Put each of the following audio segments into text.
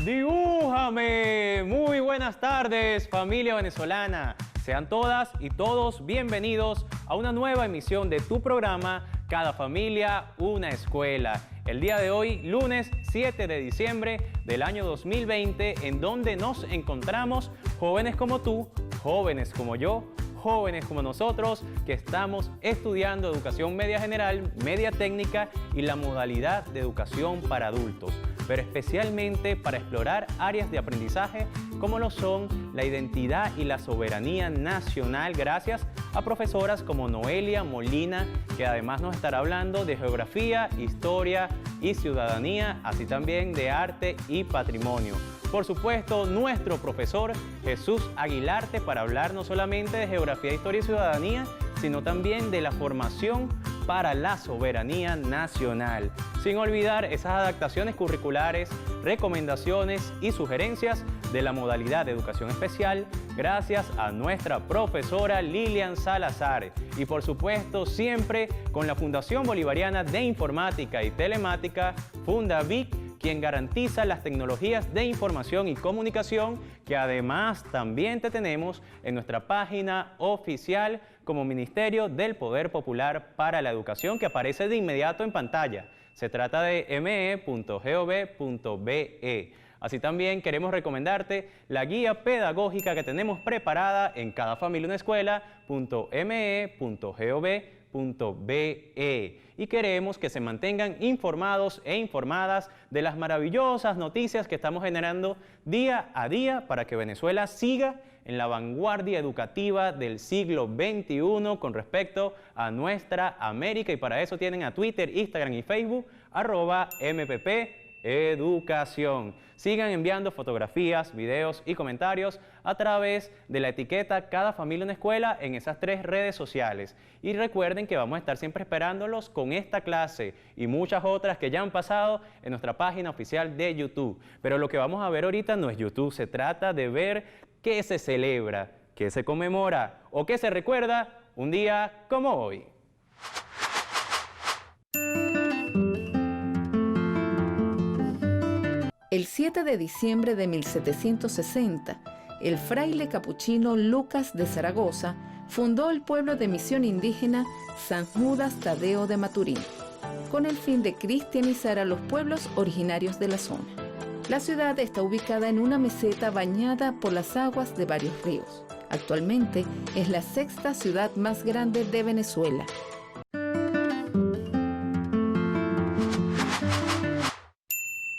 ¡Dibújame! Muy buenas tardes, familia venezolana. Sean todas y todos bienvenidos a una nueva emisión de tu programa Cada Familia, una Escuela. El día de hoy, lunes 7 de diciembre del año 2020, en donde nos encontramos jóvenes como tú, jóvenes como yo, jóvenes como nosotros, que estamos estudiando educación media general, media técnica y la modalidad de educación para adultos, pero especialmente para explorar áreas de aprendizaje como lo son la identidad y la soberanía nacional, gracias a profesoras como Noelia Molina, que además nos estará hablando de geografía, historia y ciudadanía, así también de arte y patrimonio. Por supuesto, nuestro profesor Jesús Aguilarte, para hablar no solamente de geografía, historia y ciudadanía, sino también de la formación para la soberanía nacional. Sin olvidar esas adaptaciones curriculares, recomendaciones y sugerencias de la modalidad de educación especial, gracias a nuestra profesora Lilian Salazar. Y por supuesto, siempre con la Fundación Bolivariana de Informática y Telemática, Fundavic, quien garantiza las tecnologías de información y comunicación, que además también te tenemos en nuestra página oficial como Ministerio del Poder Popular para la Educación, que aparece de inmediato en pantalla. Se trata de me.gov.be. Así también queremos recomendarte la guía pedagógica que tenemos preparada en Cada Familia una Escuela.me.gov.be. Y queremos que se mantengan informados e informadas de las maravillosas noticias que estamos generando día a día para que Venezuela siga en la vanguardia educativa del siglo XXI con respecto a nuestra América. Y para eso tienen a Twitter, Instagram y Facebook, @MPP-Educación. Sigan enviando fotografías, videos y comentarios a través de la etiqueta Cada Familia una Escuela en esas 3 redes sociales. Y recuerden que vamos a estar siempre esperándolos con esta clase y muchas otras que ya han pasado en nuestra página oficial de YouTube. Pero lo que vamos a ver ahorita no es YouTube, se trata de ver qué se celebra, qué se conmemora o qué se recuerda un día como hoy. El 7 de diciembre de 1760, el fraile capuchino Lucas de Zaragoza fundó el pueblo de misión indígena San Judas Tadeo de Maturín, con el fin de cristianizar a los pueblos originarios de la zona. La ciudad está ubicada en una meseta bañada por las aguas de varios ríos. Actualmente es la 6ª ciudad más grande de Venezuela.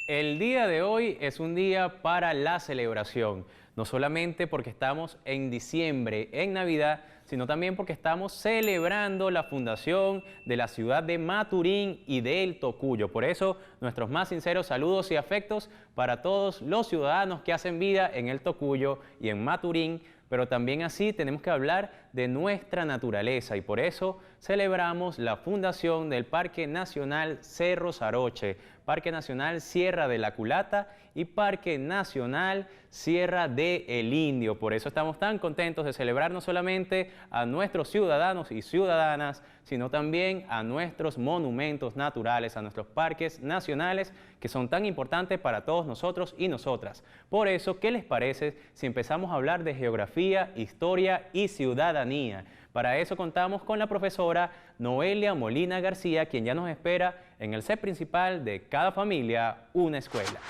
El día de hoy es un día para la celebración, no solamente porque estamos en diciembre, en Navidad, sino también porque estamos celebrando la fundación de la ciudad de Maturín y del Tocuyo. Por eso, nuestros más sinceros saludos y afectos para todos los ciudadanos que hacen vida en el Tocuyo y en Maturín, pero también así tenemos que hablar de nuestra naturaleza y por eso celebramos la fundación del Parque Nacional Cerro Saroche, Parque Nacional Sierra de la Culata y Parque Nacional Sierra del Indio. Por eso estamos tan contentos de celebrar no solamente a nuestros ciudadanos y ciudadanas, sino también a nuestros monumentos naturales, a nuestros parques nacionales, que son tan importantes para todos nosotros y nosotras. Por eso, ¿qué les parece si empezamos a hablar de geografía, historia y ciudadanía? Para eso contamos con la profesora Noelia Molina García, quien ya nos espera en el set principal de Cada Familia, una Escuela.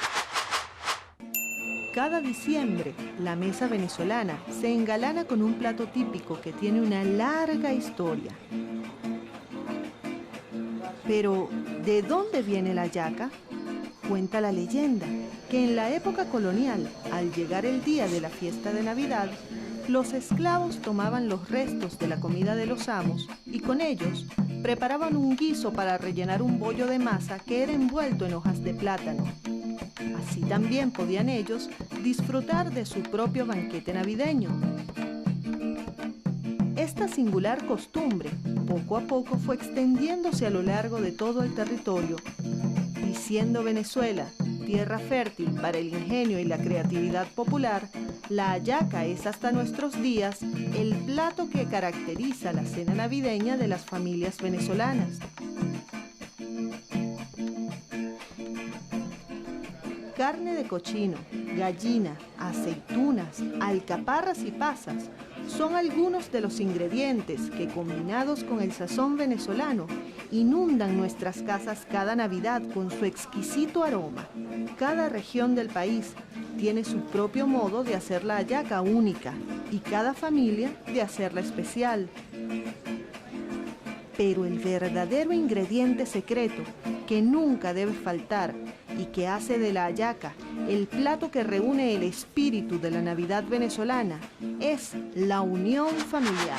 Cada diciembre, la mesa venezolana se engalana con un plato típico que tiene una larga historia. Pero, ¿de dónde viene la hallaca? Cuenta la leyenda que en la época colonial, al llegar el día de la fiesta de Navidad, los esclavos tomaban los restos de la comida de los amos y con ellos preparaban un guiso para rellenar un bollo de masa que era envuelto en hojas de plátano. Así también podían ellos disfrutar de su propio banquete navideño. Esta singular costumbre poco a poco fue extendiéndose a lo largo de todo el territorio, y siendo Venezuela tierra fértil para el ingenio y la creatividad popular, la hallaca es hasta nuestros días el plato que caracteriza la cena navideña de las familias venezolanas. carne de cochino, gallina, aceitunas, alcaparras y pasas son algunos de los ingredientes que, combinados con el sazón venezolano, inundan nuestras casas cada Navidad con su exquisito aroma. Cada región del país tiene su propio modo de hacer la hallaca única y cada familia de hacerla especial. Pero el verdadero ingrediente secreto que nunca debe faltar y que hace de la hallaca el plato que reúne el espíritu de la Navidad venezolana es la unión familiar.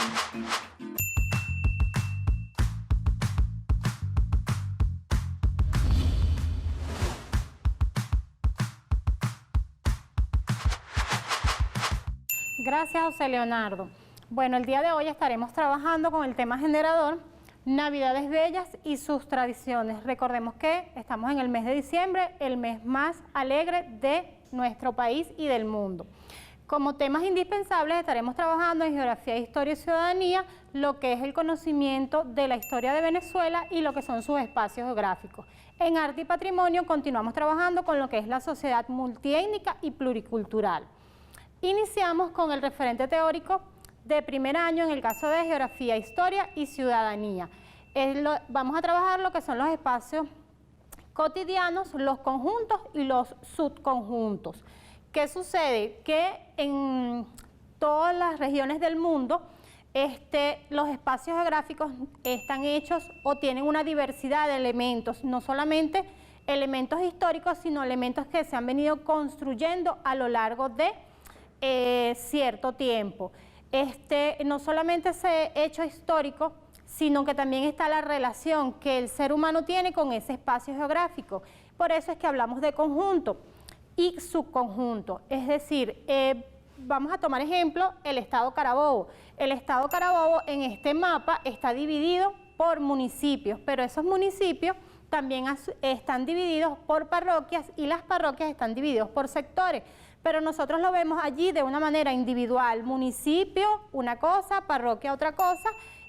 Gracias, José Leonardo. Bueno, el día de hoy estaremos trabajando con el tema generador, Navidades bellas y sus tradiciones. Recordemos que estamos en el mes de diciembre, el mes más alegre de nuestro país y del mundo. Como temas indispensables estaremos trabajando en geografía, historia y ciudadanía, lo que es el conocimiento de la historia de Venezuela y lo que son sus espacios geográficos. En arte y patrimonio continuamos trabajando con lo que es la sociedad multiétnica y pluricultural. Iniciamos con el referente teórico de primer año en el caso de geografía, historia y ciudadanía. Vamos a trabajar lo que son los espacios cotidianos, los conjuntos y los subconjuntos. ¿Qué sucede? Que en todas las regiones del mundo los espacios geográficos están hechos o tienen una diversidad de elementos, no solamente elementos históricos, sino elementos que se han venido construyendo a lo largo de cierto tiempo. No solamente ese hecho histórico, sino que también está la relación que el ser humano tiene con ese espacio geográfico. Por eso es que hablamos de conjunto y subconjunto. Es decir, vamos a tomar ejemplo el estado Carabobo. El estado Carabobo en este mapa está dividido por municipios, pero esos municipios también están divididos por parroquias y las parroquias están divididos por sectores. Pero nosotros lo vemos allí de una manera individual, municipio una cosa, parroquia otra cosa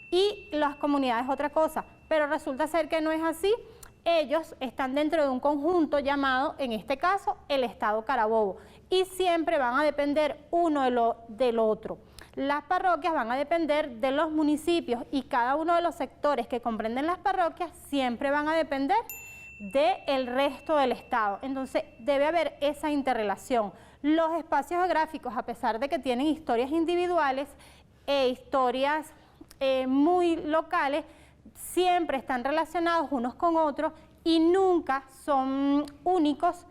y las comunidades otra cosa, pero resulta ser que no es así. Ellos están dentro de un conjunto llamado, en este caso, el estado Carabobo, y siempre van a depender uno del otro. Las parroquias van a depender de los municipios y cada uno de los sectores que comprenden las parroquias siempre van a depender del resto del estado. Entonces debe haber esa interrelación. Los espacios geográficos, a pesar de que tienen historias individuales e historias muy locales, siempre están relacionados unos con otros y nunca son únicos,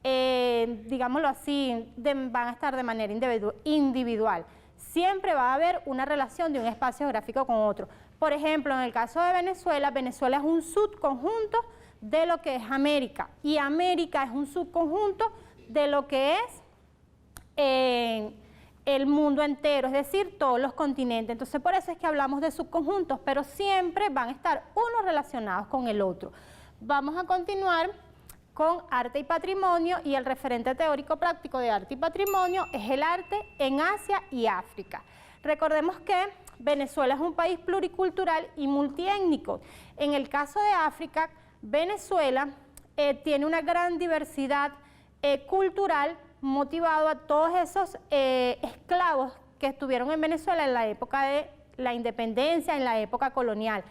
digámoslo así, van a estar de manera individual. Siempre va a haber una relación de un espacio geográfico con otro. Por ejemplo, en el caso de Venezuela, Venezuela es un subconjunto de lo que es América y América es un subconjunto de lo que es el mundo entero, es decir, todos los continentes. Entonces, por eso es que hablamos de subconjuntos, pero siempre van a estar unos relacionados con el otro. Vamos a continuar con arte y patrimonio y el referente teórico práctico de arte y patrimonio es el arte en Asia y África. Recordemos que Venezuela es un país pluricultural y multiétnico. En el caso de África, Venezuela tiene una gran diversidad cultural motivado a todos esos esclavos que estuvieron en Venezuela en la época de la independencia, en la época colonial.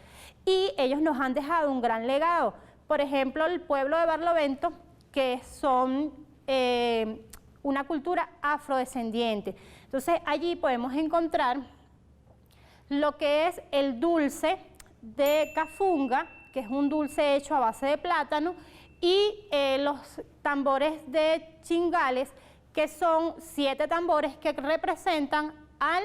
Y ellos nos han dejado un gran legado. Por ejemplo, el pueblo de Barlovento, que son una cultura afrodescendiente. Entonces, allí podemos encontrar lo que es el dulce de cafunga, que es un dulce hecho a base de plátano, y los tambores de chingales, que son 7 tambores que representan al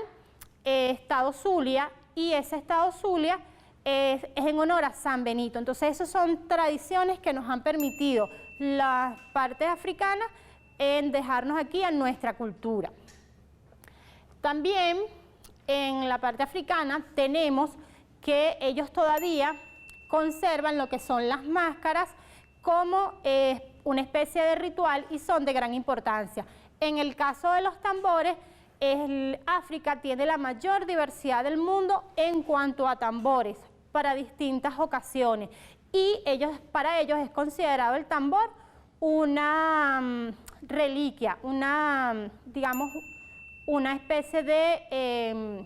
estado Zulia, y ese estado Zulia es en honor a San Benito. Entonces, esas son tradiciones que nos han permitido las partes africanas en dejarnos aquí a nuestra cultura. También en la parte africana tenemos que ellos todavía conservan lo que son las máscaras como una especie de ritual y son de gran importancia. En el caso de los tambores, África tiene la mayor diversidad del mundo en cuanto a tambores para distintas ocasiones y para ellos es considerado el tambor una reliquia, digamos, una especie de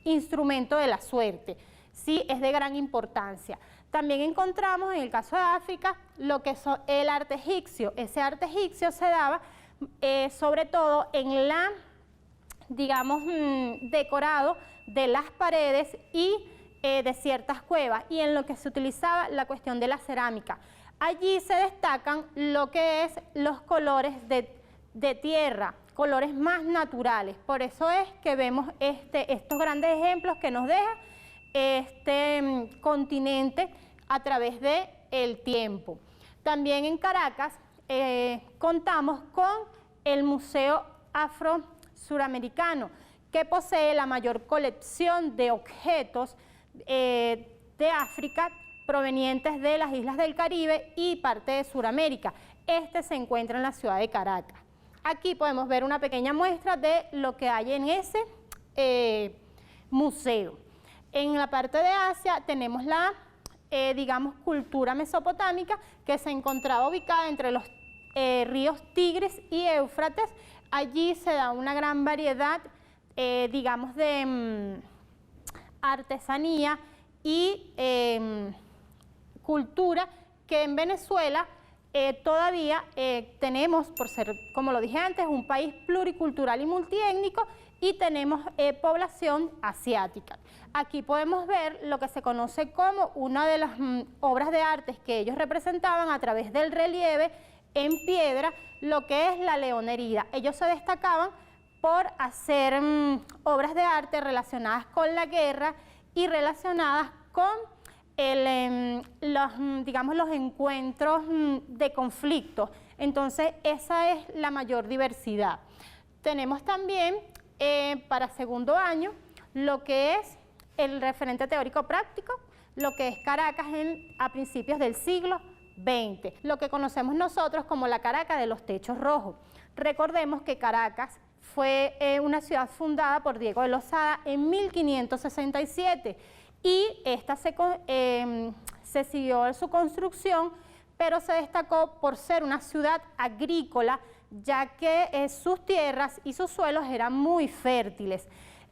instrumento de la suerte. Sí, es de gran importancia. También encontramos en el caso de África lo que es el arte egipcio. Ese arte egipcio se daba sobre todo en la, digamos, decorado de las paredes y de ciertas cuevas, y en lo que se utilizaba la cuestión de la cerámica. Allí se destacan lo que es los colores de tierra, colores más naturales. Por eso es que vemos estos grandes ejemplos que nos deja este continente a través del tiempo. También en Caracas contamos con el Museo Afro-Suramericano, que posee la mayor colección de objetos de África provenientes de las islas del Caribe y parte de Sudamérica. Este se encuentra en la ciudad de Caracas. Aquí podemos ver una pequeña muestra de lo que hay en ese museo. En la parte de Asia tenemos la, digamos, cultura mesopotámica, que se encontraba ubicada entre los ríos Tigris y Éufrates. Allí se da una gran variedad, digamos, de artesanía y cultura que en Venezuela todavía tenemos, por ser, como lo dije antes, un país pluricultural y multiétnico, y tenemos población asiática. Aquí podemos ver lo que se conoce como una de las obras de arte que ellos representaban a través del relieve en piedra, lo que es la leonería. Ellos se destacaban por hacer obras de arte relacionadas con la guerra y relacionadas con digamos, los encuentros de conflictos. Entonces, esa es la mayor diversidad. Tenemos también para segundo año lo que es el referente teórico práctico, lo que es Caracas a principios del siglo XX, lo que conocemos nosotros como la Caracas de los techos rojos. Recordemos que Caracas fue una ciudad fundada por Diego de Lozada en 1567, y esta se siguió su construcción, pero se destacó por ser una ciudad agrícola, ya que sus tierras y sus suelos eran muy fértiles.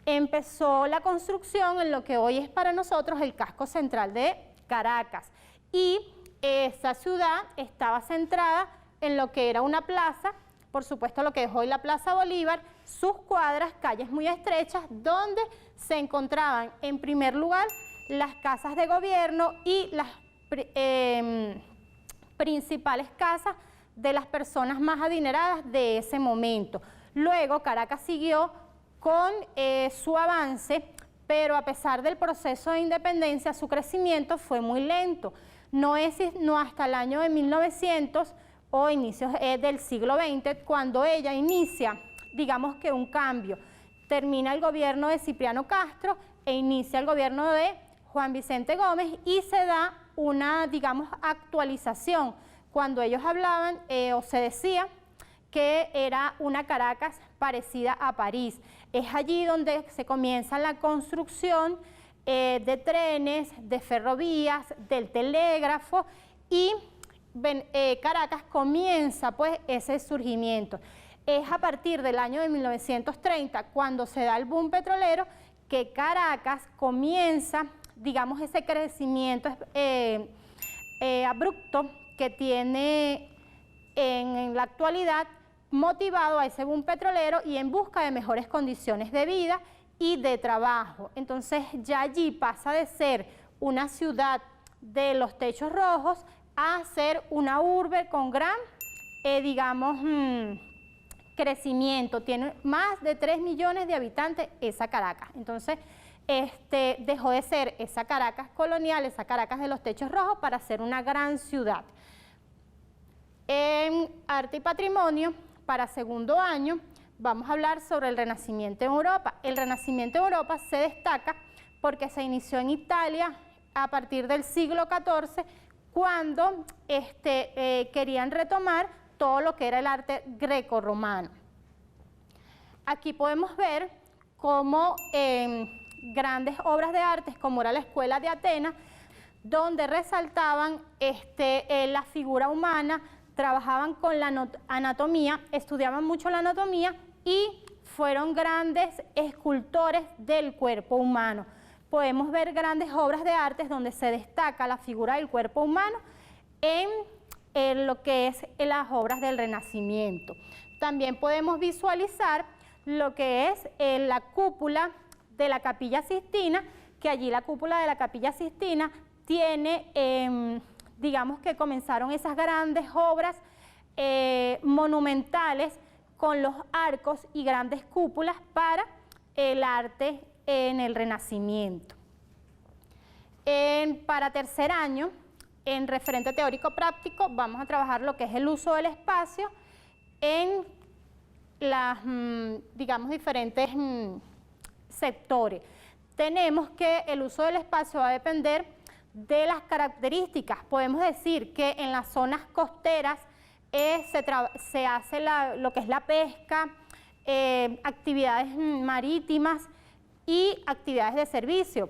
Empezó la construcción en lo que hoy es para nosotros el casco central de Caracas, y esa ciudad estaba centrada en lo que era una plaza, por supuesto lo que es hoy la Plaza Bolívar, sus cuadras, calles muy estrechas, donde se encontraban en primer lugar las casas de gobierno y las principales casas de las personas más adineradas de ese momento. Luego Caracas siguió con su avance, pero a pesar del proceso de independencia, su crecimiento fue muy lento. No hasta el año de 1900 o inicios del siglo XX, cuando ella inicia, digamos que un cambio. Termina el gobierno de Cipriano Castro e inicia el gobierno de Juan Vicente Gómez, y se da una, digamos, actualización, cuando ellos hablaban o se decía que era una Caracas parecida a París. Es allí donde se comienza la construcción de trenes, de ferrovías, del telégrafo, y Caracas comienza pues ese surgimiento. Es a partir del año de 1930, cuando se da el boom petrolero, que Caracas comienza, digamos, ese crecimiento abrupto que tiene en la actualidad, motivado a ese boom petrolero y en busca de mejores condiciones de vida y de trabajo. Entonces ya allí pasa de ser una ciudad de los techos rojos a ser una urbe con gran, digamos, crecimiento. Tiene más de 3 millones de habitantes esa Caracas. Entonces dejó de ser esa Caracas colonial, esa Caracas de los techos rojos, para ser una gran ciudad. En Arte y Patrimonio, para segundo año, vamos a hablar sobre el Renacimiento en Europa. El Renacimiento en Europa se destaca porque se inició en Italia a partir del siglo XIV, cuando querían retomar todo lo que era el arte greco-romano. Aquí podemos ver cómo grandes obras de arte, como era la Escuela de Atenas, donde resaltaban la figura humana trabajaban con la anatomía, estudiaban mucho la anatomía y fueron grandes escultores del cuerpo humano. Podemos ver grandes obras de arte donde se destaca la figura del cuerpo humano en lo que es las obras del Renacimiento. También podemos visualizar lo que es la cúpula de la Capilla Sixtina, que allí la cúpula de la Capilla Sixtina tiene, digamos que comenzaron esas grandes obras monumentales con los arcos y grandes cúpulas para el arte en el Renacimiento. Para tercer año, en referente teórico práctico, vamos a trabajar lo que es el uso del espacio en las, digamos, diferentes sectores. Tenemos que el uso del espacio va a depender de las características. Podemos decir que en las zonas costeras se hace lo que es la pesca, actividades marítimas y actividades de servicio.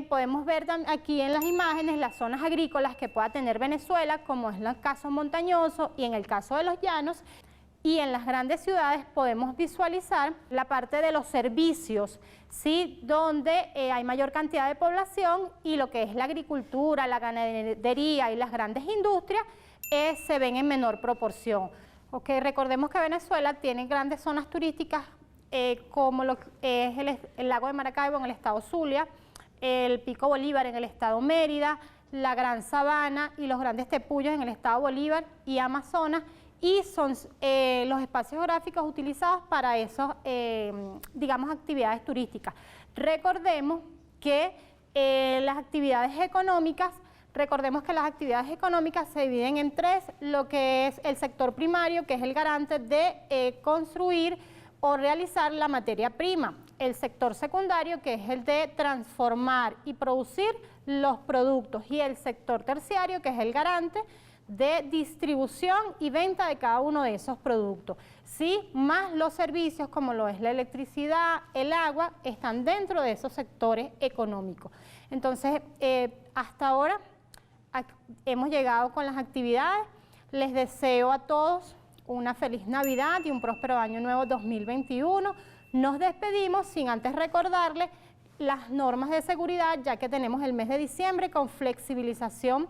Podemos ver aquí en las imágenes las zonas agrícolas que pueda tener Venezuela, como es el caso montañoso y en el caso de los llanos. Y en las grandes ciudades podemos visualizar la parte de los servicios, ¿sí? Donde hay mayor cantidad de población y lo que es la agricultura, la ganadería y las grandes industrias se ven en menor proporción. Okay, recordemos que Venezuela tiene grandes zonas turísticas como lo es el lago de Maracaibo en el estado Zulia, el Pico Bolívar en el estado Mérida, la Gran Sabana y los grandes tepuyos en el estado Bolívar y Amazonas, y son los espacios geográficos utilizados para esas, digamos, actividades turísticas. Recordemos que las actividades económicas se dividen en tres: lo que es el sector primario, que es el garante de construir o realizar la materia prima; el sector secundario, que es el de transformar y producir los productos; y el sector terciario, que es el garante de distribución y venta de cada uno de esos productos. Sí, más los servicios como lo es la electricidad, el agua, están dentro de esos sectores económicos. Entonces, hasta ahora hemos llegado con las actividades. Les deseo a todos una feliz Navidad y un próspero año nuevo 2021. Nos despedimos sin antes recordarles las normas de seguridad, ya que tenemos el mes de diciembre con flexibilización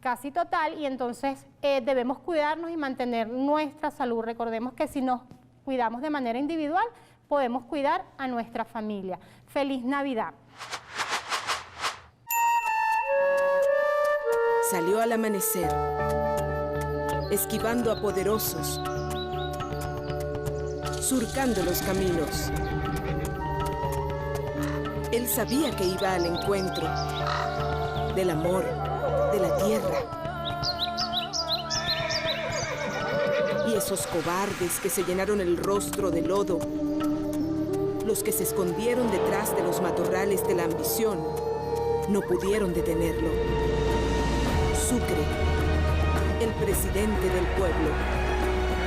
casi total, y entonces debemos cuidarnos y mantener nuestra salud. Recordemos que si nos cuidamos de manera individual, podemos cuidar a nuestra familia. ¡Feliz Navidad! Salió al amanecer, esquivando a poderosos, surcando los caminos. Él sabía que iba al encuentro del amor, de la tierra. Y esos cobardes que se llenaron el rostro de lodo, los que se escondieron detrás de los matorrales de la ambición, no pudieron detenerlo. Sucre, el presidente del pueblo,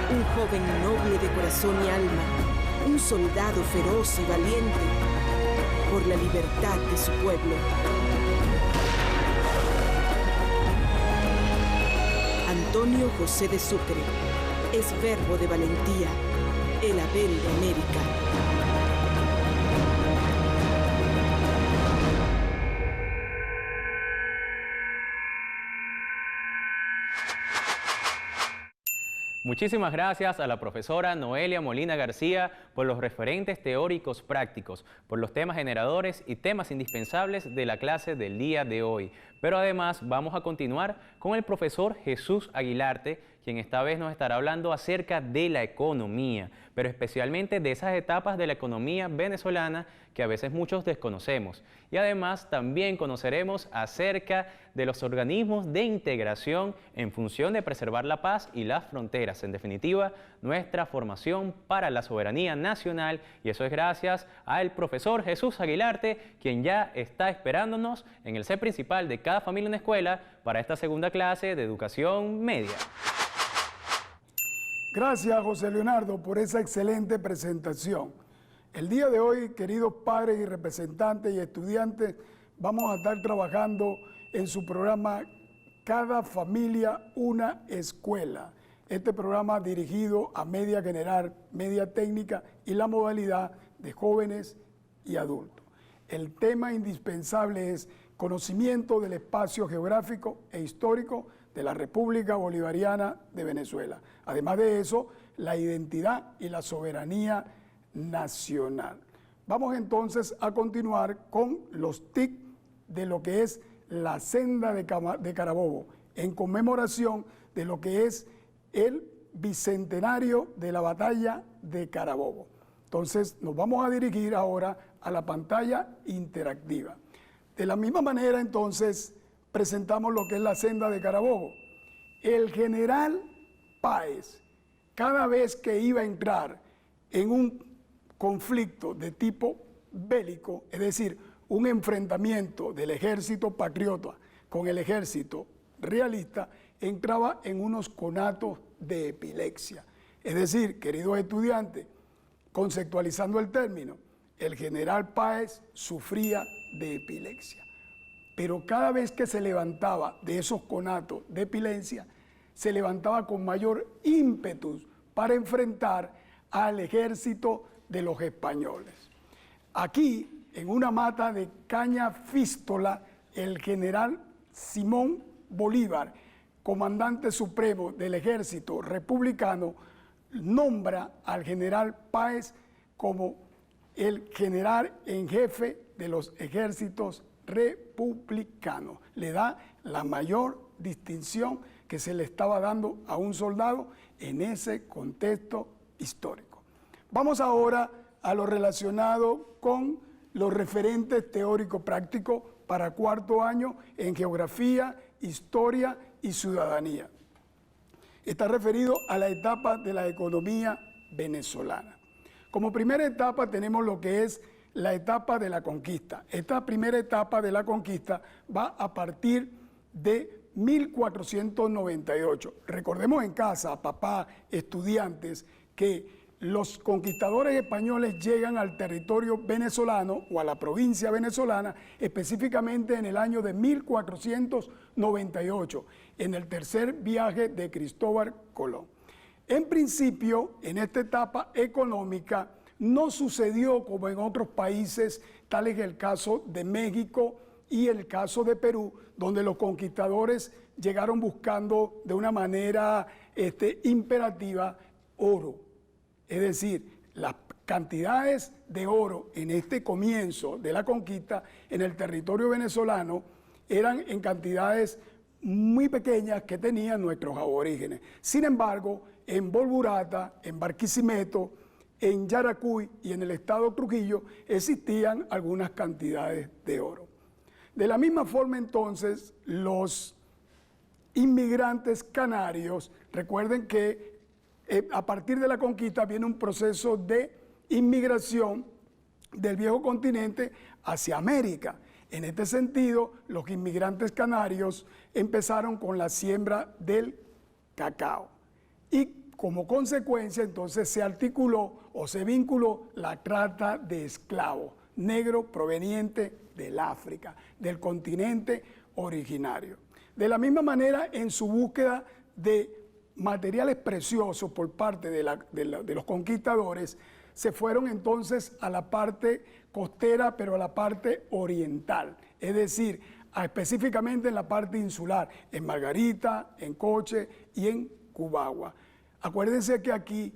un joven noble de corazón y alma, un soldado feroz y valiente por la libertad de su pueblo. Antonio José de Sucre es verbo de valentía, el Abel de América. Muchísimas gracias a la profesora Noelia Molina García por los referentes teóricos prácticos, por los temas generadores y temas indispensables de la clase del día de hoy. Pero además vamos a continuar con el profesor Jesús Aguilarte, quien esta vez nos estará hablando acerca de la economía, pero especialmente de esas etapas de la economía venezolana que a veces muchos desconocemos. Y además también conoceremos acerca de los organismos de integración en función de preservar la paz y las fronteras. En definitiva, nuestra formación para la soberanía nacional, y eso es gracias al profesor Jesús Aguilarte, quien ya está esperándonos en el set principal de Cada Familia Una Escuela para esta segunda clase de educación media. Gracias, José Leonardo, por esa excelente presentación. El día de hoy, queridos padres y representantes y estudiantes, vamos a estar trabajando en su programa Cada familia, una escuela. Este programa dirigido a media general, media técnica y la modalidad de jóvenes y adultos. El tema indispensable es conocimiento del espacio geográfico e histórico de la República Bolivariana de Venezuela. Además de eso, la identidad y la soberanía nacional. Vamos entonces a continuar con los TIC de lo que es la senda de Carabobo, en conmemoración de lo que es el bicentenario de la batalla de Carabobo. Entonces nos vamos a dirigir ahora a la pantalla interactiva. De la misma manera entonces presentamos lo que es la senda de Carabobo. El general Páez, cada vez que iba a entrar en un conflicto de tipo bélico, es decir, un enfrentamiento del ejército patriota con el ejército realista, entraba en unos conatos de epilepsia. Es decir, queridos estudiantes, conceptualizando el término, el general Páez sufría de epilepsia. Pero cada vez que se levantaba de esos conatos de epilepsia, se levantaba con mayor ímpetu para enfrentar al ejército de los españoles. Aquí, en una mata de caña fístola, el general Simón Bolívar, comandante supremo del ejército republicano, nombra al general Páez como el general en jefe de los ejércitos republicanos. Le da la mayor distinción que se le estaba dando a un soldado en ese contexto histórico. Vamos ahora a lo relacionado con los referentes teórico-prácticos para cuarto año en geografía, historia y ciudadanía. Está referido a la etapa de la economía venezolana. Como primera etapa tenemos lo que es la etapa de la conquista. Esta primera etapa de la conquista va a partir de 1498. Recordemos en casa, papá, estudiantes, que los conquistadores españoles llegan al territorio venezolano o a la provincia venezolana específicamente en el año de 1498, en el tercer viaje de Cristóbal Colón. En principio, en esta etapa económica, no sucedió como en otros países, tal es el caso de México y el caso de Perú, donde los conquistadores llegaron buscando de una manera imperativa oro. Es decir, las cantidades de oro en este comienzo de la conquista en el territorio venezolano eran en cantidades muy pequeñas que tenían nuestros aborígenes. Sin embargo, en Bolburata, en Barquisimeto, en Yaracuy y en el estado Trujillo existían algunas cantidades de oro. De la misma forma entonces, los inmigrantes canarios, recuerden que a partir de la conquista viene un proceso de inmigración del viejo continente hacia América. En este sentido, los inmigrantes canarios empezaron con la siembra del cacao. Y como consecuencia, entonces se articuló o se vinculó la trata de esclavos negros provenientes del África, del continente originario. De la misma manera, en su búsqueda de materiales preciosos por parte de los conquistadores, se fueron entonces a la parte costera, pero a la parte oriental, es decir, específicamente en la parte insular, en Margarita, en Coche y en Cubagua. Acuérdense que aquí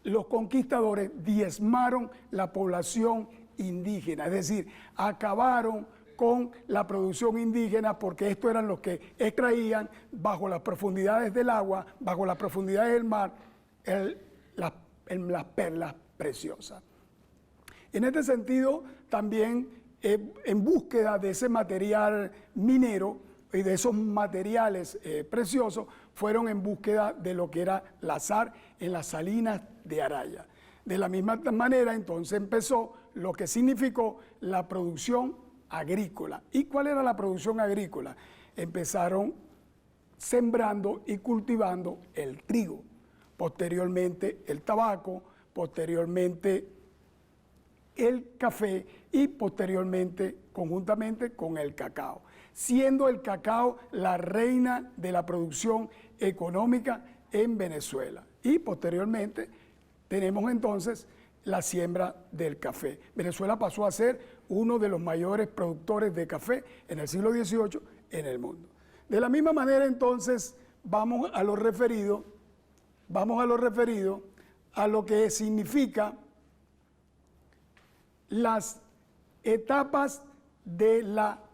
los conquistadores diezmaron la población indígena, es decir, acabaron con la producción indígena porque estos eran los que extraían bajo las profundidades del agua, bajo las profundidades del mar, las perlas preciosas. En este sentido, también en búsqueda de ese material minero y de esos materiales preciosos, fueron en búsqueda de lo que era la sal en las salinas de Araya. De la misma manera, entonces empezó lo que significó la producción agrícola. ¿Y cuál era la producción agrícola? Empezaron sembrando y cultivando el trigo, posteriormente el tabaco, posteriormente el café y posteriormente conjuntamente con el cacao. siendo el cacao la reina de la producción económica en Venezuela. Y posteriormente tenemos entonces la siembra del café. Venezuela pasó a ser uno de los mayores productores de café en el siglo XVIII en el mundo. De la misma manera entonces vamos a lo referido a lo que significa las etapas de la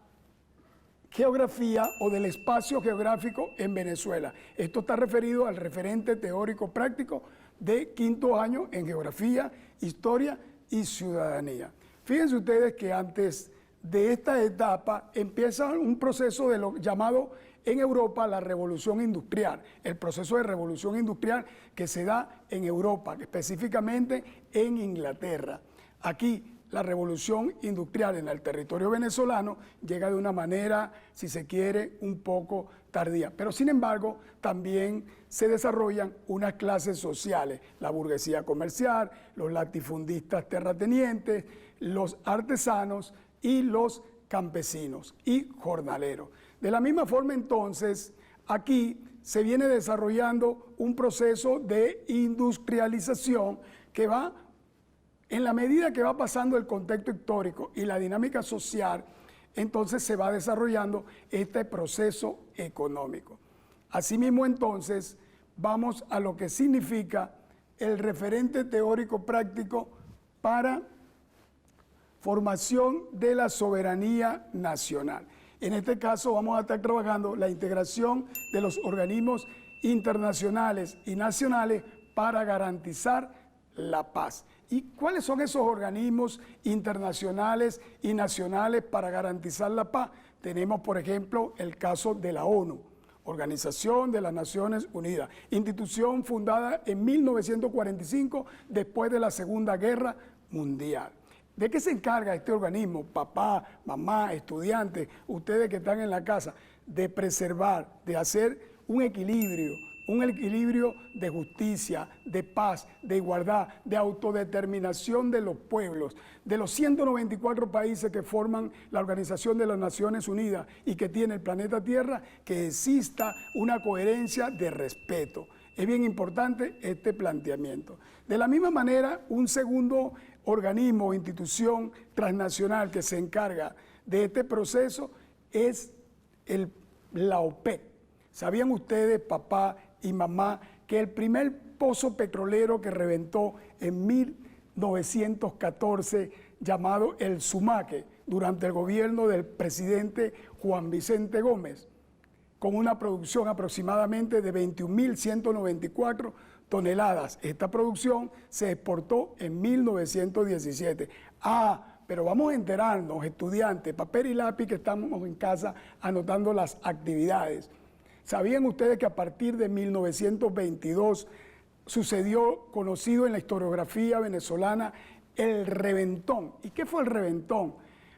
geografía o del espacio geográfico en Venezuela. Esto está referido al referente teórico práctico de quinto año en geografía, historia y ciudadanía. Fíjense ustedes que antes de esta etapa empieza un proceso de lo llamado en Europa la revolución industrial, el proceso de revolución industrial que se da en Europa, específicamente en Inglaterra. Aquí la revolución industrial en el territorio venezolano llega de una manera, si se quiere, un poco tardía. Pero sin embargo, también se desarrollan unas clases sociales, la burguesía comercial, los latifundistas terratenientes, los artesanos y los campesinos y jornaleros. De la misma forma entonces, aquí se viene desarrollando un proceso de industrialización que va, en la medida que va pasando el contexto histórico y la dinámica social, entonces se va desarrollando este proceso económico. Asimismo entonces, vamos a lo que significa el referente teórico práctico para formación de la soberanía nacional. En este caso vamos a estar trabajando la integración de los organismos internacionales y nacionales para garantizar la paz. ¿Y cuáles son esos organismos internacionales y nacionales para garantizar la paz? Tenemos, por ejemplo, el caso de la ONU, Organización de las Naciones Unidas, institución fundada en 1945 después de la Segunda Guerra Mundial. ¿De qué se encarga este organismo? Papá, mamá, estudiantes, ustedes que están en la casa, de preservar, de hacer un equilibrio de justicia, de paz, de igualdad, de autodeterminación de los pueblos, de los 194 países que forman la Organización de las Naciones Unidas y que tiene el planeta Tierra, que exista una coherencia de respeto. Es bien importante este planteamiento. De la misma manera, un segundo organismo o institución transnacional que se encarga de este proceso es la OPEC. ¿Sabían ustedes, papá y mamá, que el primer pozo petrolero que reventó en 1914, llamado el Sumaque, durante el gobierno del presidente Juan Vicente Gómez, con una producción aproximadamente de 21.194 toneladas. Esta producción se exportó en 1917. Pero vamos a enterarnos, estudiantes, papel y lápiz que estamos en casa anotando las actividades. ¿Sabían ustedes que a partir de 1922 sucedió, conocido en la historiografía venezolana, el reventón? ¿Y qué fue el reventón?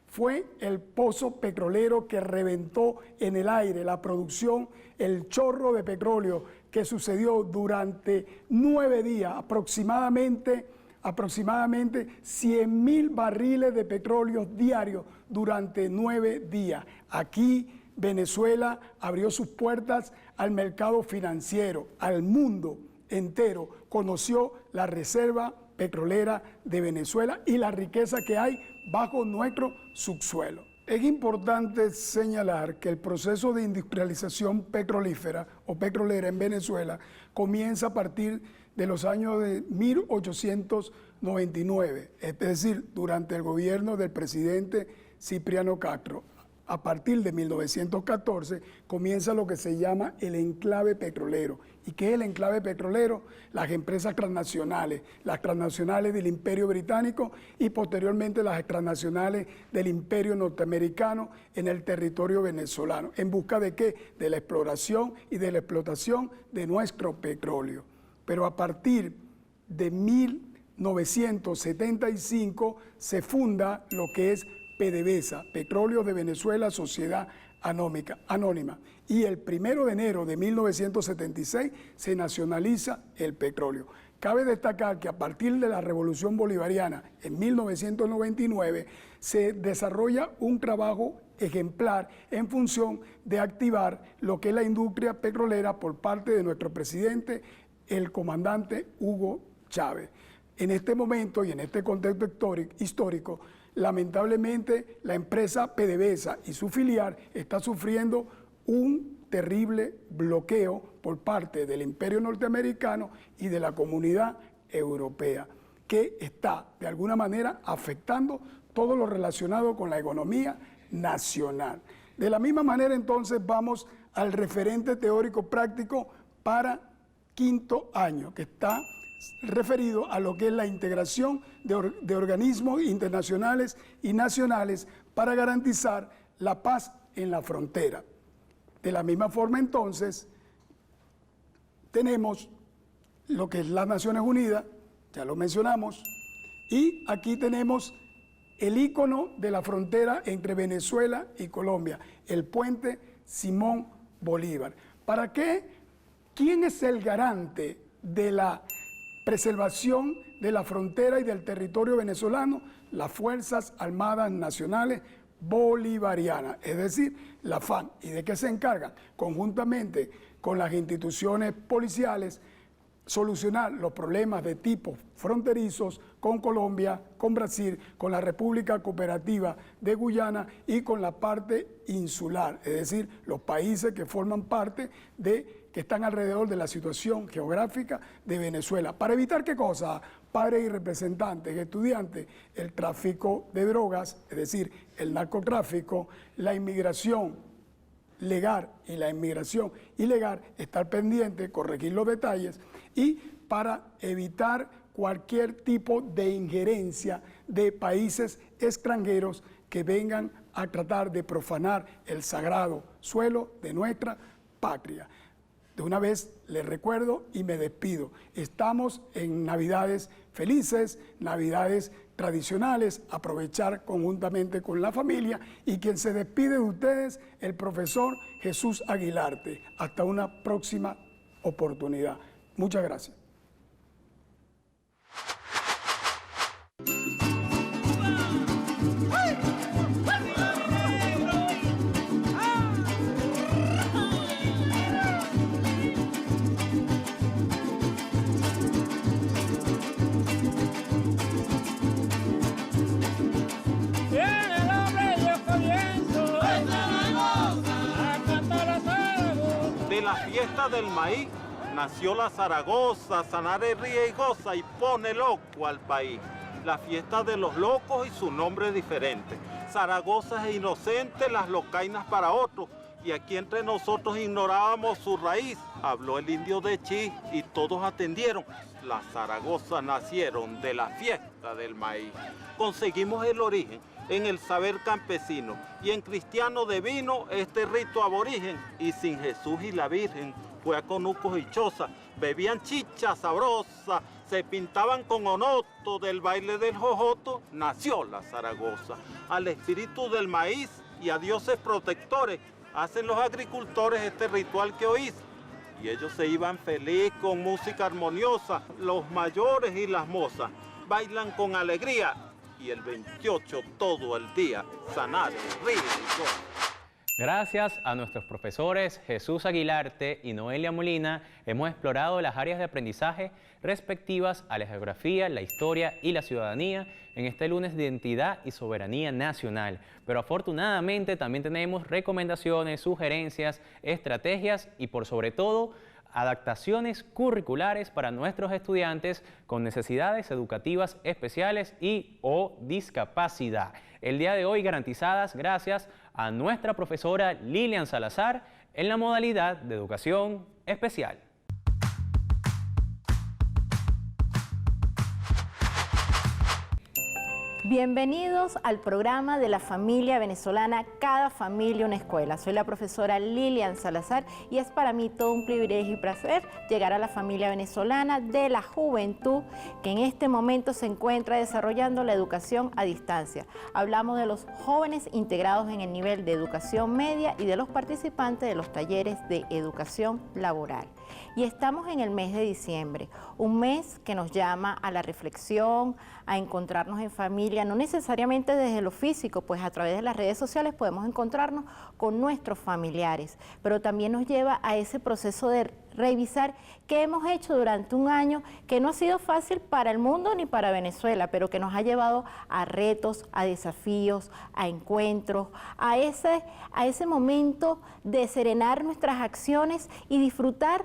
Fue el pozo petrolero que reventó en el aire la producción, el chorro de petróleo que sucedió durante 9 días, aproximadamente 100.000 barriles de petróleo diarios durante 9 días. Aquí Venezuela abrió sus puertas al mercado financiero, al mundo entero, conoció la reserva petrolera de Venezuela y la riqueza que hay bajo nuestro subsuelo. Es importante señalar que el proceso de industrialización petrolífera o petrolera en Venezuela comienza a partir de los años de 1899, es decir, durante el gobierno del presidente Cipriano Castro. A partir de 1914 comienza lo que se llama el enclave petrolero. ¿Y qué es el enclave petrolero? Las empresas transnacionales del Imperio Británico y posteriormente las transnacionales del Imperio Norteamericano en el territorio venezolano. ¿En busca de qué? De la exploración y de la explotación de nuestro petróleo. Pero a partir de 1975 se funda lo que es PDVSA, Petróleos de Venezuela, Sociedad Anónima. Y el 1 de enero de 1976 se nacionaliza el petróleo. Cabe destacar que a partir de la Revolución Bolivariana en 1999 se desarrolla un trabajo ejemplar en función de activar lo que es la industria petrolera por parte de nuestro presidente, el comandante Hugo Chávez. En este momento y en este contexto histórico, lamentablemente la empresa PDVSA y su filial está sufriendo un terrible bloqueo por parte del imperio norteamericano y de la comunidad europea, que está de alguna manera afectando todo lo relacionado con la economía nacional. De la misma manera, entonces, vamos al referente teórico práctico para quinto año, que está referido a lo que es la integración de organismos internacionales y nacionales para garantizar la paz en la frontera. De la misma forma, entonces, tenemos lo que es las Naciones Unidas, ya lo mencionamos, y aquí tenemos el ícono de la frontera entre Venezuela y Colombia, el puente Simón Bolívar. ¿Para qué? ¿Quién es el garante de la preservación de la frontera y del territorio venezolano? Las Fuerzas Armadas Nacionales Bolivarianas, es decir, la FAN. ¿Y de qué se encargan? Conjuntamente con las instituciones policiales, solucionar los problemas de tipo fronterizos con Colombia, con Brasil, con la República Cooperativa de Guyana y con la parte insular, es decir, los países que forman parte que están alrededor de la situación geográfica de Venezuela. ¿Para evitar qué cosa? Padres y representantes, estudiantes, el tráfico de drogas, es decir, el narcotráfico, la inmigración legal y la inmigración ilegal, estar pendiente, corregir los detalles y para evitar cualquier tipo de injerencia de países extranjeros que vengan a tratar de profanar el sagrado suelo de nuestra patria. De una vez les recuerdo y me despido. Estamos en Navidades felices, Navidades tradicionales, aprovechar conjuntamente con la familia, y quien se despide de ustedes, el profesor Jesús Aguilarte. Hasta una próxima oportunidad. Muchas gracias. De la fiesta del maíz nació la Zaragoza, Sanare ríe y goza y pone loco al país. La fiesta de los locos y su nombre diferente. Zaragoza es inocente, las locainas para otros, y aquí entre nosotros ignorábamos su raíz. Habló el indio de Chi y todos atendieron. Las Zaragoza nacieron de la fiesta del maíz. Conseguimos el origen en el saber campesino, y en cristiano devino este rito aborigen, y sin Jesús y la Virgen fue a conucos y choza, bebían chicha sabrosa, se pintaban con onoto, del baile del jojoto nació la Zaragoza. Al espíritu del maíz y a dioses protectores hacen los agricultores este ritual que oís, y ellos se iban feliz con música armoniosa, los mayores y las mozas bailan con alegría, y el 28 todo el día, Sanare ríe y goza. Gracias a nuestros profesores Jesús Aguilarte y Noelia Molina, hemos explorado las áreas de aprendizaje respectivas a la geografía, la historia y la ciudadanía en este lunes de Identidad y Soberanía Nacional. Pero afortunadamente también tenemos recomendaciones, sugerencias, estrategias y por sobre todo adaptaciones curriculares para nuestros estudiantes con necesidades educativas especiales y/o discapacidad. El día de hoy garantizadas gracias a nuestra profesora Lilian Salazar en la modalidad de educación especial. Bienvenidos al programa de la familia venezolana Cada Familia Una Escuela. Soy la profesora Lilian Salazar y es para mí todo un privilegio y placer llegar a la familia venezolana de la juventud que en este momento se encuentra desarrollando la educación a distancia. Hablamos de los jóvenes integrados en el nivel de educación media y de los participantes de los talleres de educación laboral. Y estamos en el mes de diciembre, un mes que nos llama a la reflexión, a encontrarnos en familia, no necesariamente desde lo físico, pues a través de las redes sociales podemos encontrarnos con nuestros familiares, pero también nos lleva a ese proceso de revisar qué hemos hecho durante un año que no ha sido fácil para el mundo ni para Venezuela, pero que nos ha llevado a retos, a desafíos, a encuentros, a ese momento de serenar nuestras acciones y disfrutar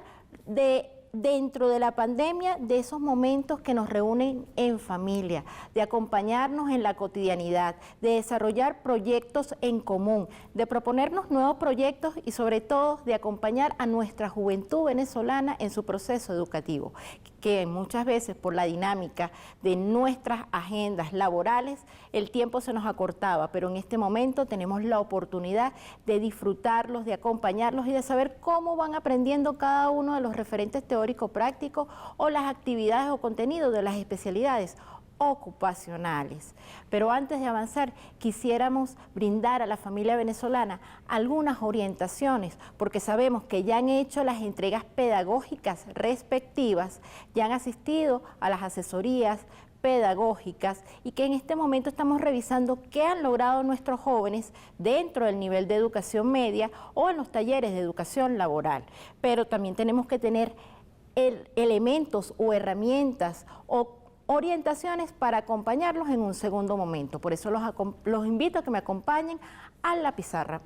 dentro de la pandemia, de esos momentos que nos reúnen en familia, de acompañarnos en la cotidianidad, de desarrollar proyectos en común, de proponernos nuevos proyectos y sobre todo de acompañar a nuestra juventud venezolana en su proceso educativo, que muchas veces por la dinámica de nuestras agendas laborales, el tiempo se nos acortaba, pero en este momento tenemos la oportunidad de disfrutarlos, de acompañarlos y de saber cómo van aprendiendo cada uno de los referentes teórico-prácticos o las actividades o contenidos de las especialidades ocupacionales. Pero antes de avanzar, quisiéramos brindar a la familia venezolana algunas orientaciones, porque sabemos que ya han hecho las entregas pedagógicas respectivas, ya han asistido a las asesorías pedagógicas y que en este momento estamos revisando qué han logrado nuestros jóvenes dentro del nivel de educación media o en los talleres de educación laboral. Pero también tenemos que tener elementos o herramientas o orientaciones para acompañarlos en un segundo momento. Por eso los invito a que me acompañen a la pizarra.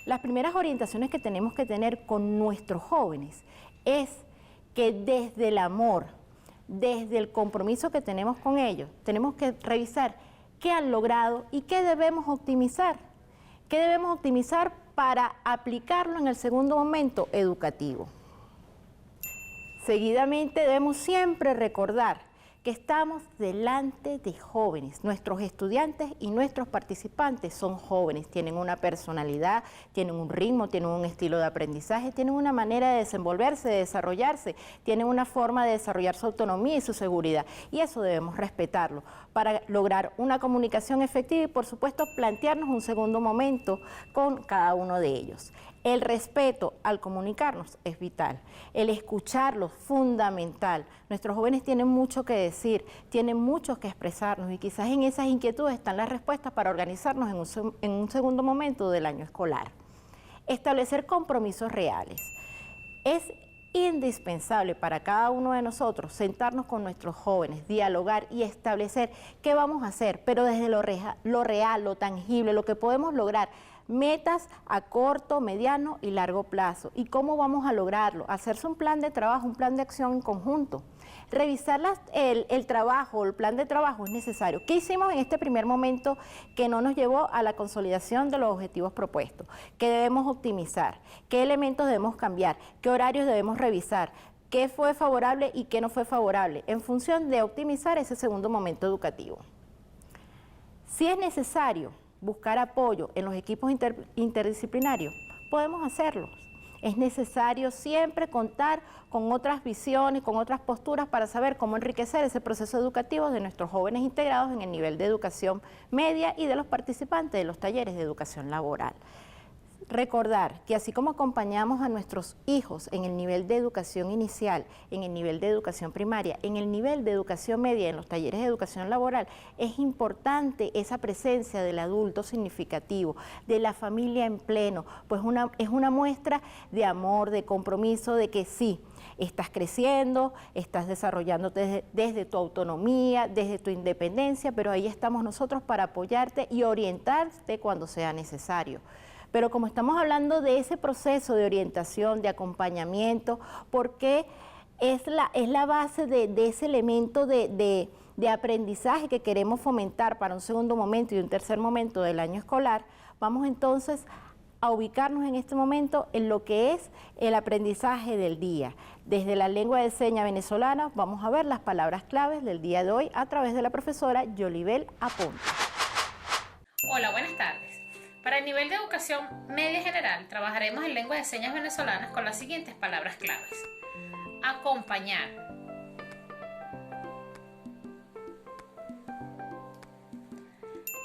Las primeras orientaciones que tenemos que tener con nuestros jóvenes es que desde el amor, desde el compromiso que tenemos con ellos, tenemos que revisar qué han logrado y qué debemos optimizar. ¿Qué debemos optimizar para aplicarlo en el segundo momento educativo? Seguidamente debemos siempre recordar que estamos delante de jóvenes. Nuestros estudiantes y nuestros participantes son jóvenes, tienen una personalidad, tienen un ritmo, tienen un estilo de aprendizaje, tienen una manera de desenvolverse, de desarrollarse, tienen una forma de desarrollar su autonomía y su seguridad. Y eso debemos respetarlo para lograr una comunicación efectiva y, por supuesto, plantearnos un segundo momento con cada uno de ellos. El respeto al comunicarnos es vital, el escucharlos fundamental. Nuestros jóvenes tienen mucho que decir, tienen mucho que expresarnos y quizás en esas inquietudes están las respuestas para organizarnos en un segundo momento del año escolar. Establecer compromisos reales. Es indispensable para cada uno de nosotros sentarnos con nuestros jóvenes, dialogar y establecer qué vamos a hacer, pero desde lo real, lo tangible, lo que podemos lograr, metas a corto, mediano y largo plazo. ¿Y cómo vamos a lograrlo? Hacerse un plan de trabajo, un plan de acción en conjunto. Revisar el trabajo, el plan de trabajo es necesario. ¿Qué hicimos en este primer momento que no nos llevó a la consolidación de los objetivos propuestos? ¿Qué debemos optimizar? ¿Qué elementos debemos cambiar? ¿Qué horarios debemos revisar? ¿Qué fue favorable y qué no fue favorable? En función de optimizar ese segundo momento educativo. Si es necesario buscar apoyo en los equipos interdisciplinarios, podemos hacerlo. Es necesario siempre contar con otras visiones, con otras posturas para saber cómo enriquecer ese proceso educativo de nuestros jóvenes integrados en el nivel de educación media y de los participantes de los talleres de educación laboral. Recordar que así como acompañamos a nuestros hijos en el nivel de educación inicial, en el nivel de educación primaria, en el nivel de educación media, en los talleres de educación laboral, es importante esa presencia del adulto significativo, de la familia en pleno, pues es una muestra de amor, de compromiso, de que sí, estás creciendo, estás desarrollándote desde tu autonomía, desde tu independencia, pero ahí estamos nosotros para apoyarte y orientarte cuando sea necesario. Pero como estamos hablando de ese proceso de orientación, de acompañamiento, porque es la base de ese elemento de aprendizaje que queremos fomentar para un segundo momento y un tercer momento del año escolar, vamos entonces a ubicarnos en este momento en lo que es el aprendizaje del día. Desde la lengua de señas venezolana vamos a ver las palabras claves del día de hoy a través de la profesora Yolibel Aponte. Hola, buenas tardes. Para el nivel de educación media general, trabajaremos en lengua de señas venezolanas con las siguientes palabras claves. Acompañar.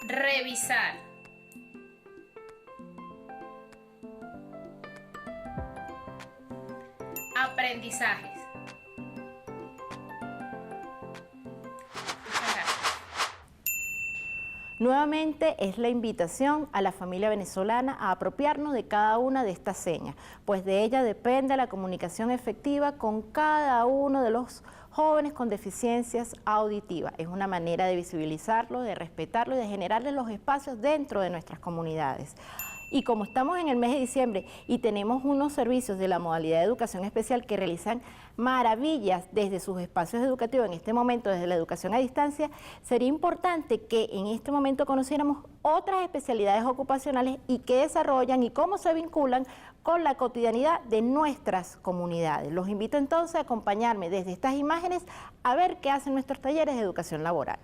Revisar. aprendizajes. Muchas gracias. Nuevamente es la invitación a la familia venezolana a apropiarnos de cada una de estas señas, pues de ella depende la comunicación efectiva con cada uno de los jóvenes con deficiencias auditivas. Es una manera de visibilizarlo, de respetarlo y de generarles los espacios dentro de nuestras comunidades. Y como estamos en el mes de diciembre y tenemos unos servicios de la modalidad de educación especial que realizan maravillas desde sus espacios educativos, en este momento desde la educación a distancia, sería importante que en este momento conociéramos otras especialidades ocupacionales y qué desarrollan y cómo se vinculan con la cotidianidad de nuestras comunidades. Los invito entonces a acompañarme desde estas imágenes a ver qué hacen nuestros talleres de educación laboral.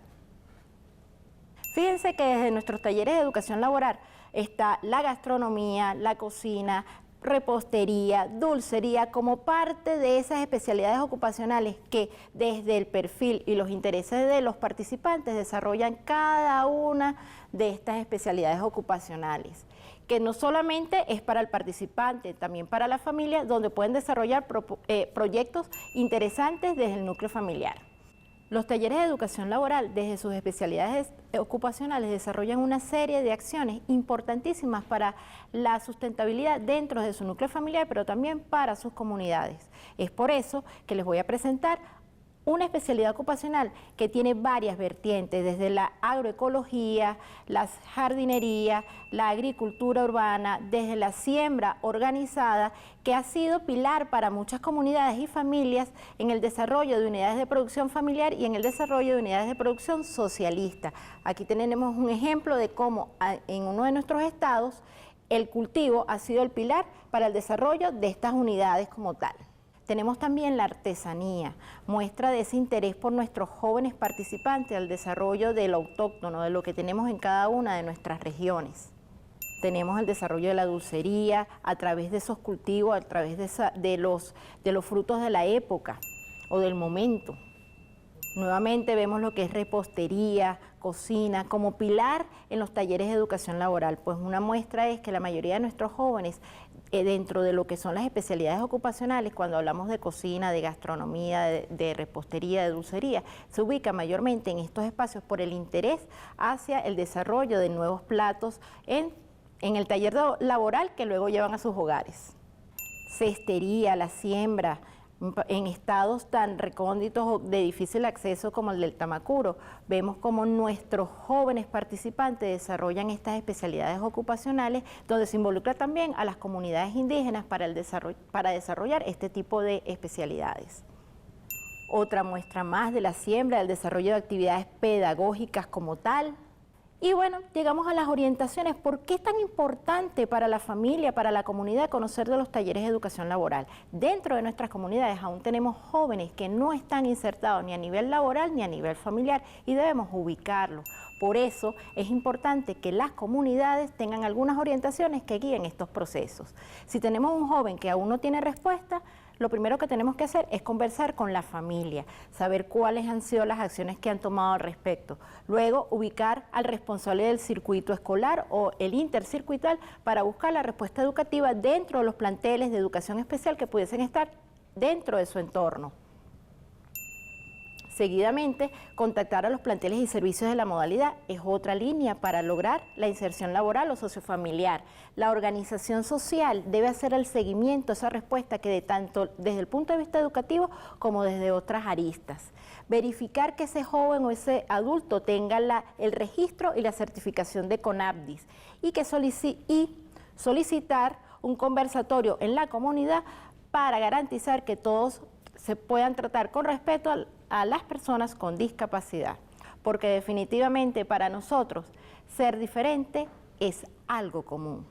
Fíjense que desde nuestros talleres de educación laboral está la gastronomía, la cocina, repostería, dulcería, como parte de esas especialidades ocupacionales que desde el perfil y los intereses de los participantes desarrollan cada una de estas especialidades ocupacionales, que no solamente es para el participante, también para la familia, donde pueden desarrollar proyectos interesantes desde el núcleo familiar. Los talleres de educación laboral, desde sus especialidades ocupacionales, desarrollan una serie de acciones importantísimas para la sustentabilidad dentro de su núcleo familiar, pero también para sus comunidades. Es por eso que les voy a presentar una especialidad ocupacional que tiene varias vertientes, desde la agroecología, la jardinería, la agricultura urbana, desde la siembra organizada, que ha sido pilar para muchas comunidades y familias en el desarrollo de unidades de producción familiar y en el desarrollo de unidades de producción socialista. Aquí tenemos un ejemplo de cómo en uno de nuestros estados el cultivo ha sido el pilar para el desarrollo de estas unidades como tal. Tenemos también la artesanía, muestra de ese interés por nuestros jóvenes participantes al desarrollo de lo autóctono, de lo que tenemos en cada una de nuestras regiones. Tenemos el desarrollo de la dulcería a través de esos cultivos, a través de los frutos de la época o del momento. Nuevamente vemos lo que es repostería, cocina, como pilar en los talleres de educación laboral. Pues una muestra es que la mayoría de nuestros jóvenes, dentro de lo que son las especialidades ocupacionales, cuando hablamos de cocina, de gastronomía, de repostería, de dulcería, se ubica mayormente en estos espacios por el interés hacia el desarrollo de nuevos platos en el taller laboral que luego llevan a sus hogares. Cestería, la siembra, en estados tan recónditos o de difícil acceso como el del Tamacuro, vemos cómo nuestros jóvenes participantes desarrollan estas especialidades ocupacionales, donde se involucra también a las comunidades indígenas para desarrollar este tipo de especialidades. Otra muestra más de la siembra, del desarrollo de actividades pedagógicas como tal. Y bueno, llegamos a las orientaciones. ¿Por qué es tan importante para la familia, para la comunidad, conocer de los talleres de educación laboral? Dentro de nuestras comunidades aún tenemos jóvenes que no están insertados ni a nivel laboral ni a nivel familiar y debemos ubicarlos. Por eso es importante que las comunidades tengan algunas orientaciones que guíen estos procesos. Si tenemos un joven que aún no tiene respuesta, lo primero que tenemos que hacer es conversar con la familia, saber cuáles han sido las acciones que han tomado al respecto. Luego, ubicar al responsable del circuito escolar o el intercircuital para buscar la respuesta educativa dentro de los planteles de educación especial que pudiesen estar dentro de su entorno. Seguidamente, contactar a los planteles y servicios de la modalidad es otra línea para lograr la inserción laboral o sociofamiliar. La organización social debe hacer el seguimiento, esa respuesta que tanto desde el punto de vista educativo como desde otras aristas. Verificar que ese joven o ese adulto tenga el registro y la certificación de CONAPDIS y solicitar un conversatorio en la comunidad para garantizar que todos se puedan tratar con respeto a las personas con discapacidad, porque definitivamente para nosotros ser diferente es algo común.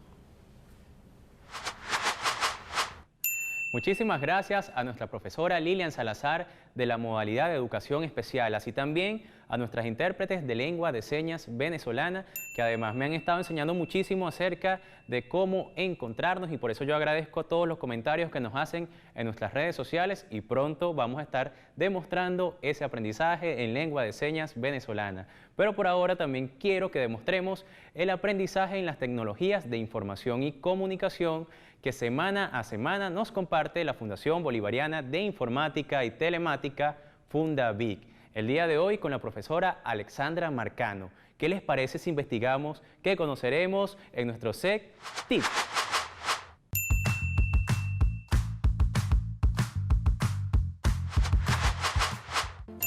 Muchísimas gracias a nuestra profesora Lilian Salazar de la modalidad de educación especial, así también a nuestras intérpretes de lengua de señas venezolana, que además me han estado enseñando muchísimo acerca de cómo encontrarnos, y por eso yo agradezco a todos los comentarios que nos hacen en nuestras redes sociales, y pronto vamos a estar demostrando ese aprendizaje en lengua de señas venezolana. Pero por ahora también quiero que demostremos el aprendizaje en las tecnologías de información y comunicación, que semana a semana nos comparte la Fundación Bolivariana de Informática y Telemática, Fundavic. El día de hoy con la profesora Alexandra Marcano. ¿Qué les parece si investigamos qué conoceremos en nuestro SEC Tips?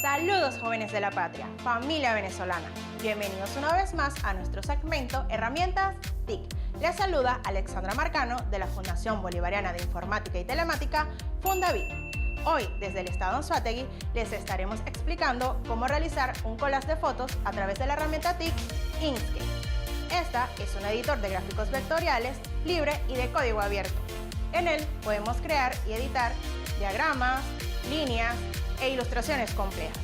Saludos jóvenes de la patria, familia venezolana. Bienvenidos una vez más a nuestro segmento Herramientas TIC. Les saluda Alexandra Marcano de la Fundación Bolivariana de Informática y Telemática, Fundavic. Hoy, desde el estado Anzoátegui, les estaremos explicando cómo realizar un collage de fotos a través de la herramienta TIC Inkscape. Esta es un editor de gráficos vectoriales libre y de código abierto. En él podemos crear y editar diagramas, líneas e ilustraciones complejas.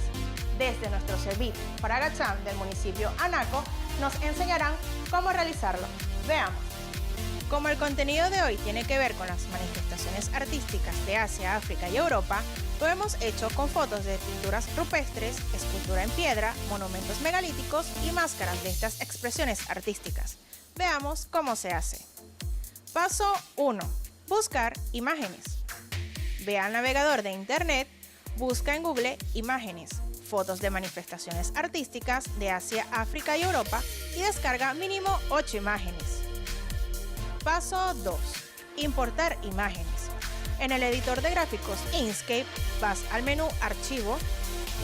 Desde nuestro CEBIT Paragachán del municipio Anaco nos enseñarán cómo realizarlo. Veamos. Como el contenido de hoy tiene que ver con las manifestaciones artísticas de Asia, África y Europa, lo hemos hecho con fotos de pinturas rupestres, escultura en piedra, monumentos megalíticos y máscaras de estas expresiones artísticas. Veamos cómo se hace. Paso 1. Buscar imágenes. Ve al navegador de internet, busca en Google imágenes, fotos de manifestaciones artísticas de Asia, África y Europa y descarga mínimo 8 imágenes. Paso 2. Importar imágenes. En el editor de gráficos Inkscape vas al menú Archivo,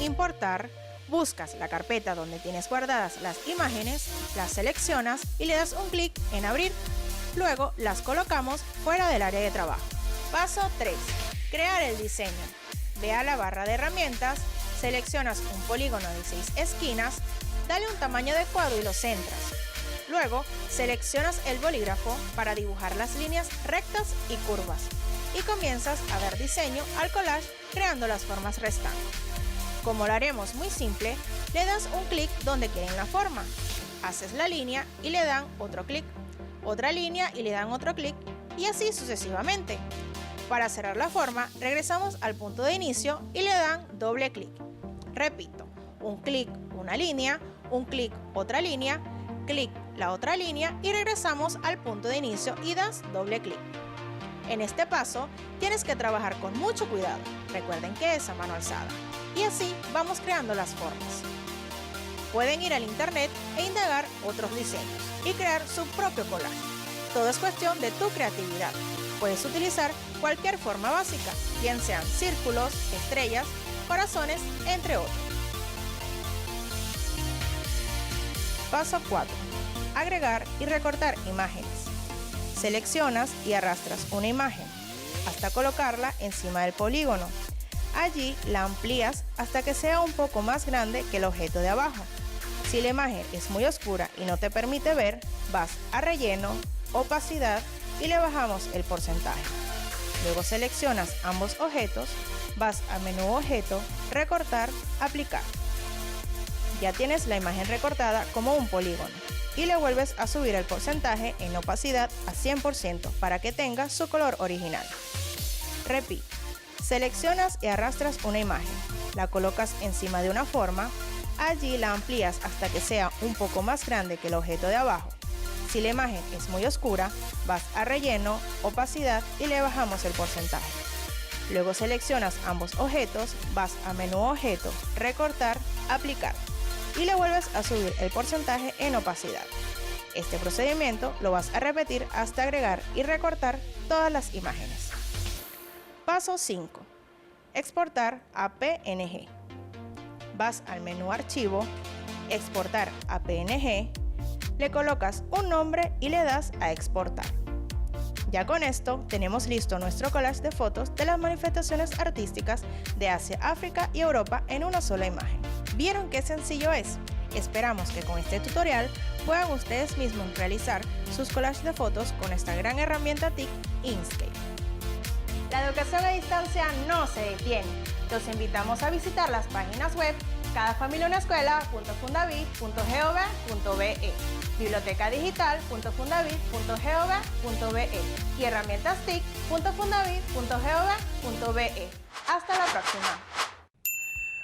Importar, buscas la carpeta donde tienes guardadas las imágenes, las seleccionas y le das un clic en Abrir. Luego las colocamos fuera del área de trabajo. Paso 3. Crear el diseño. Ve a la barra de herramientas, seleccionas un polígono de 6 esquinas, dale un tamaño adecuado y lo centras. Luego, seleccionas el bolígrafo para dibujar las líneas rectas y curvas y comienzas a dar diseño al collage creando las formas restantes. Como lo haremos muy simple, le das un clic donde quieren la forma, haces la línea y le dan otro clic, otra línea y le dan otro clic y así sucesivamente. Para cerrar la forma, regresamos al punto de inicio y le dan doble clic. Repito, un clic, una línea, un clic, otra línea, clic, la otra línea y regresamos al punto de inicio y das doble clic. En este paso tienes que trabajar con mucho cuidado, recuerden que es a mano alzada, y así vamos creando las formas. Pueden ir al internet e indagar otros diseños y crear su propio collage. Todo es cuestión de tu creatividad. Puedes utilizar cualquier forma básica, bien sean círculos, estrellas, corazones, entre otros. Paso 4. Agregar y recortar imágenes. Seleccionas y arrastras una imagen hasta colocarla encima del polígono. Allí la amplías hasta que sea un poco más grande que el objeto de abajo. Si la imagen es muy oscura y no te permite ver, vas a relleno, opacidad y le bajamos el porcentaje. Luego seleccionas ambos objetos, vas a menú objeto, recortar, aplicar. Ya tienes la imagen recortada como un polígono y le vuelves a subir el porcentaje en opacidad a 100% para que tenga su color original. Repito, seleccionas y arrastras una imagen, la colocas encima de una forma, allí la amplías hasta que sea un poco más grande que el objeto de abajo. Si la imagen es muy oscura, vas a relleno, opacidad y le bajamos el porcentaje. Luego seleccionas ambos objetos, vas a menú objeto, recortar, aplicar y le vuelves a subir el porcentaje en opacidad. Este procedimiento lo vas a repetir hasta agregar y recortar todas las imágenes. Paso 5. Exportar a PNG. Vas al menú Archivo, Exportar a PNG, le colocas un nombre y le das a exportar. Ya con esto tenemos listo nuestro collage de fotos de las manifestaciones artísticas de Asia, África y Europa en una sola imagen. ¿Vieron qué sencillo es? Esperamos que con este tutorial puedan ustedes mismos realizar sus collages de fotos con esta gran herramienta TIC Inkscape. La educación a distancia no se detiene. Los invitamos a visitar las páginas web cadafamiliaunescuela.fundavic.gov.be, bibliotecadigital.fundavic.gov.be y herramientastic.fundavic.gov.be. Hasta la próxima.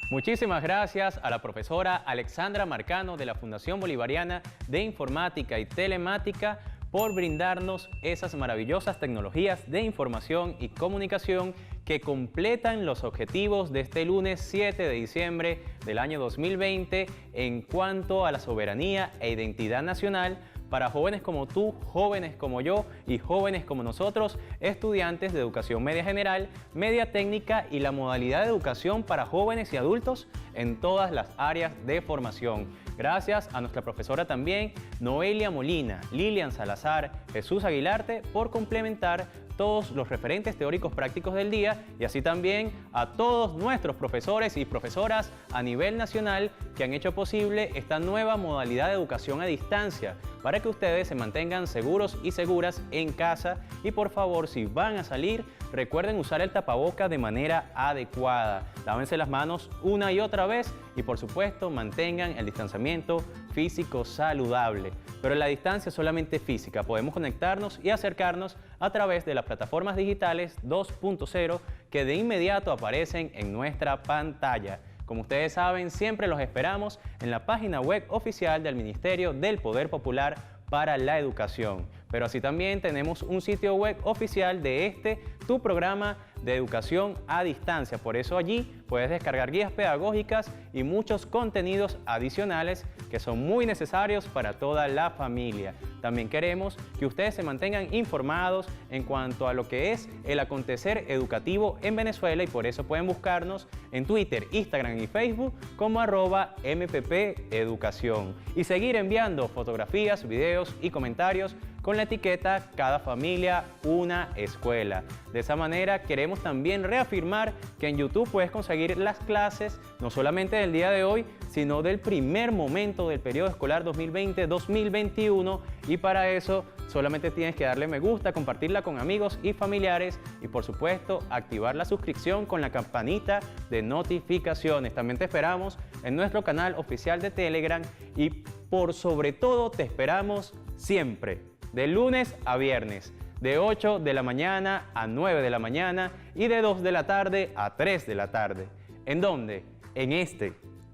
Muchísimas gracias a la profesora Alexandra Marcano de la Fundación Bolivariana de Informática y Telemática por brindarnos esas maravillosas tecnologías de información y comunicación que completan los objetivos de este lunes 7 de diciembre del año 2020 en cuanto a la soberanía e identidad nacional para jóvenes como tú, jóvenes como yo y jóvenes como nosotros, estudiantes de educación media general, media técnica y la modalidad de educación para jóvenes y adultos en todas las áreas de formación. Gracias a nuestra profesora también, Noelia Molina, Lilian Salazar, Jesús Aguilarte, por complementar todos los referentes teóricos prácticos del día y así también a todos nuestros profesores y profesoras a nivel nacional que han hecho posible esta nueva modalidad de educación a distancia para que ustedes se mantengan seguros y seguras en casa y por favor si van a salir recuerden usar el tapaboca de manera adecuada, lávense las manos una y otra vez y por supuesto mantengan el distanciamiento físico saludable. Pero la distancia es solamente física, podemos conectarnos y acercarnos a través de las plataformas digitales 2.0 que de inmediato aparecen en nuestra pantalla. Como ustedes saben, siempre los esperamos en la página web oficial del Ministerio del Poder Popular para la Educación. Pero así también tenemos un sitio web oficial de tu programa de educación a distancia. Por eso allí puedes descargar guías pedagógicas y muchos contenidos adicionales que son muy necesarios para toda la familia. También queremos que ustedes se mantengan informados en cuanto a lo que es el acontecer educativo en Venezuela y por eso pueden buscarnos en Twitter, Instagram y Facebook como @MPPeducación y seguir enviando fotografías, videos y comentarios con la etiqueta Cada Familia Una Escuela. De esa manera queremos también reafirmar que en YouTube puedes conseguir las clases no solamente del día de hoy, sino del primer momento del periodo escolar 2020-2021 y para eso solamente tienes que darle me gusta, compartirla con amigos y familiares y por supuesto activar la suscripción con la campanita de notificaciones. También te esperamos en nuestro canal oficial de Telegram y por sobre todo te esperamos siempre, de lunes a viernes, de 8 de la mañana a 9 de la mañana y de 2 de la tarde a 3 de la tarde. ¿En dónde? En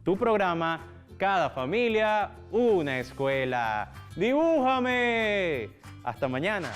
tu programa, Cada Familia Una Escuela. ¡Dibújame! Hasta mañana.